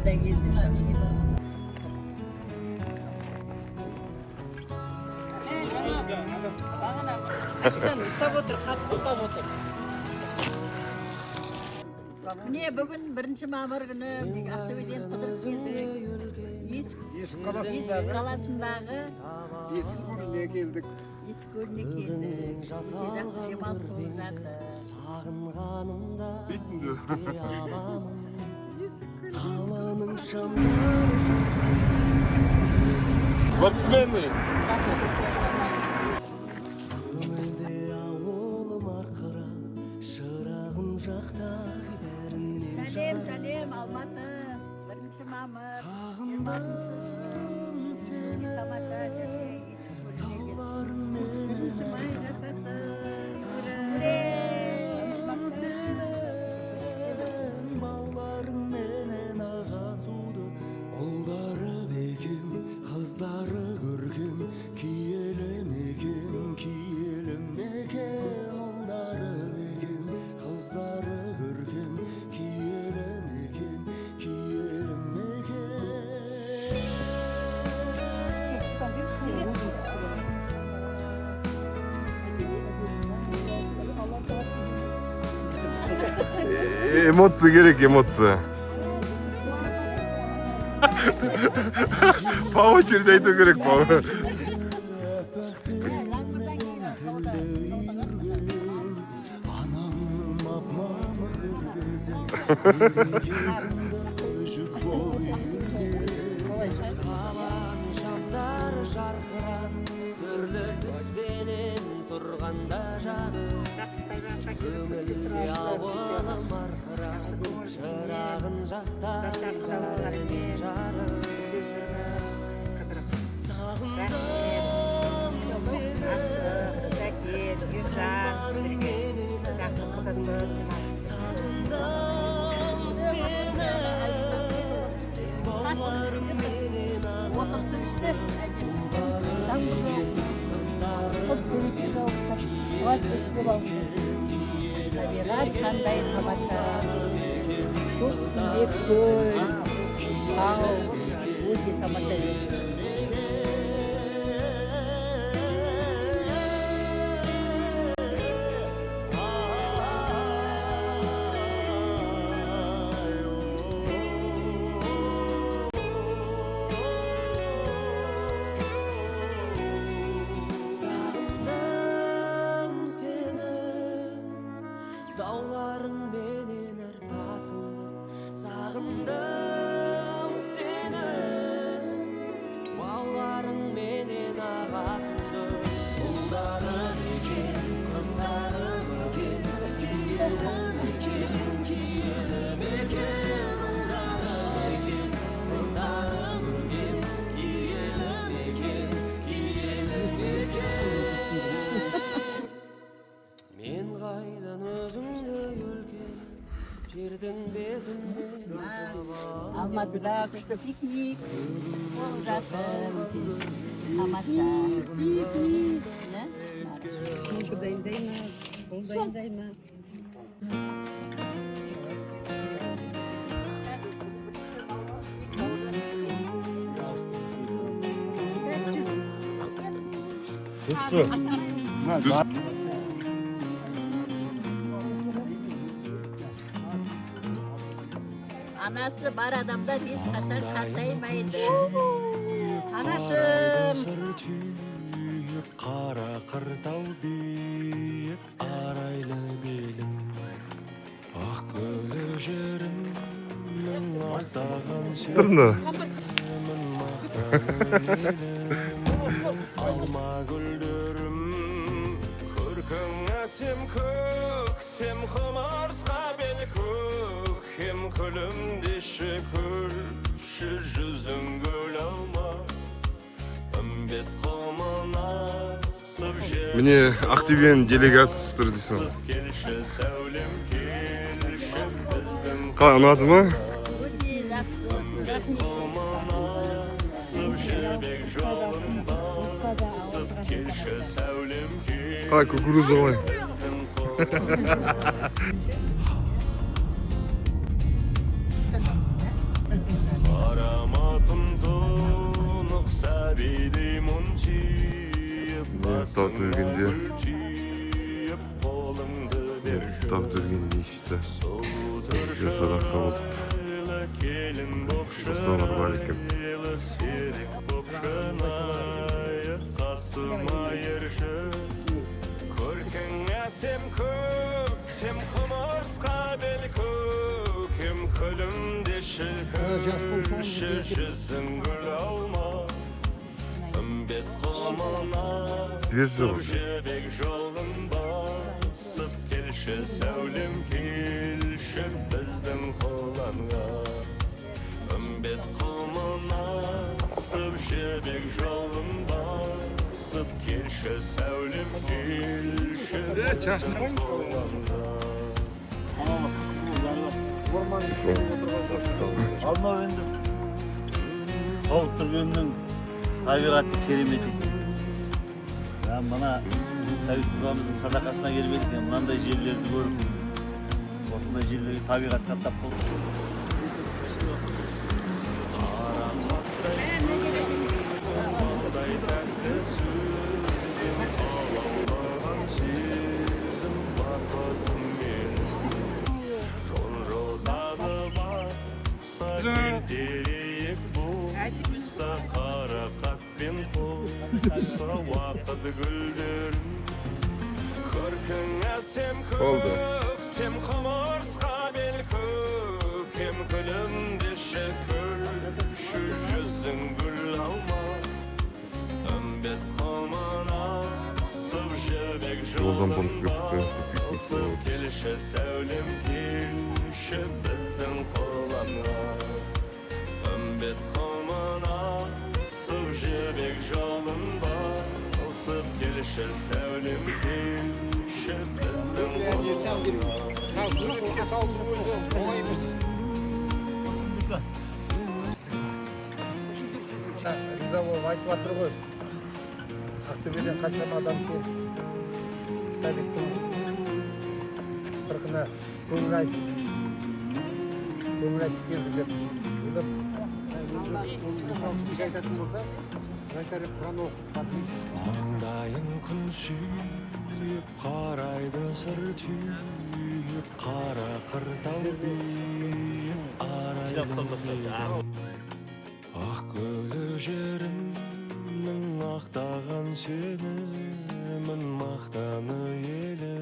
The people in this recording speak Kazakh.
da gezdim şimdi. Üstab otur, katlı üstab otur. Mine bugün 1 mağmur günü Aqto'dan Qıdırıp geldik. İs qalasınдағы Eskişehir'e geldik. İskölüne geldik. Жақсы демалыс болып жатыр. Сағынғанымда Bitti diyorsun. еске аламын қаланың шамдары Спортсмены. көңілде ауылым арқыра шырағым жақтай бәрінен Сәлем, Алматы. 1 мамыр. сағындым сені Тамаша жерде Искөліне келdik. тауларың менен балаларың менен ағасуды ұлдары бекем қыздары көркем киелі мекен ұлдары бекем қыздары көркем киелі мекен Эмоция керек, эмоция. По очереди айту керек, по. қаланың шамдары жарқырап түрлі түспенен тұрғанда жаным көңілде ауылым арқырап шырағын жақтар бәрінен жарым сағындым сені тауларың менен балаларым менен Отырсын işte. Табиғат қандай тамаша. Көксін деп көл. Тау. Өте тамаша жер. сағындым сені тауларың менен ыртасыңды сағындым сені балаларың менен ағасыңды ұлдары мекен қыздары көркем киелі мекен ұлдары мекен қыздары көркем киелі мекен мен қайдан өзіңді өлген жердің бетінде Алматыда күшті пикник болып жатыр. Тамаша. Ne? Bu dayındayım. Bu dayındayım. Anası бар адамдар ешқашан қартаймайды. Анашым. сыр түйіп қара қыртау биік арайлы белім ақ көлі жерімнің мақтаған Тұрны. сенімін мақтан алма гүлдерім көркің әсем көксем құмарсқа бел көкем күлімдеші күлші жүзің гүл алма үмбет құмына сып жер Мне Ақтөбенің делегациясы тұр дейсің. келші сәулем келші біздің Қалай, ұнады ма? Өте жақсы. құмына сып жібек жолында сып келші сәулем Қалай, кукуруза ғой. келші бейдей мұн түйіп тау төлгенде қолыңды бер тау төлгенде ешті садаққа болды келін боп составлар бар екен серік боп шынайық қасыма ерші көркің әсем көктем құмырсқа бел көкем күлімде шілкінші жүзің гүл алма үмбет қылмана свежий жібек жолын басып келші сәулем келші біздің қоланға үмбет қылмана жібек жолын басып келші сәулем келші біздің қоланға Алма өнді. Тауық түргеннің табиғаты керемет екен. Мына Совет Құрамыздың садақасына келіп едік, мынандай жерлерді көріп, осындай жерлерге табиғатқа тап болдық. Дерек болса қарақатпен қоса уақыт гүлдерін көркің әсем көксем құмырсқа бел көкем күлімде шүкірші жүзің гүл алма үмбет қылмана сып жібек жолын басып келші сәулем келші біздің қоланға үмбет қылмана сып жібек жолын басып келші сәулем келші біздің қоланға риза болып айтып жатыр ғой ақтөбеден қаншама адам келіп советтің қырқына көңіл айтып келді деп маңдайын күн сүйіп қарайды сыр түйіп қара қыртау биік арайлы ақ гүлі жерімнің ақтаған сенімін мақтаны елі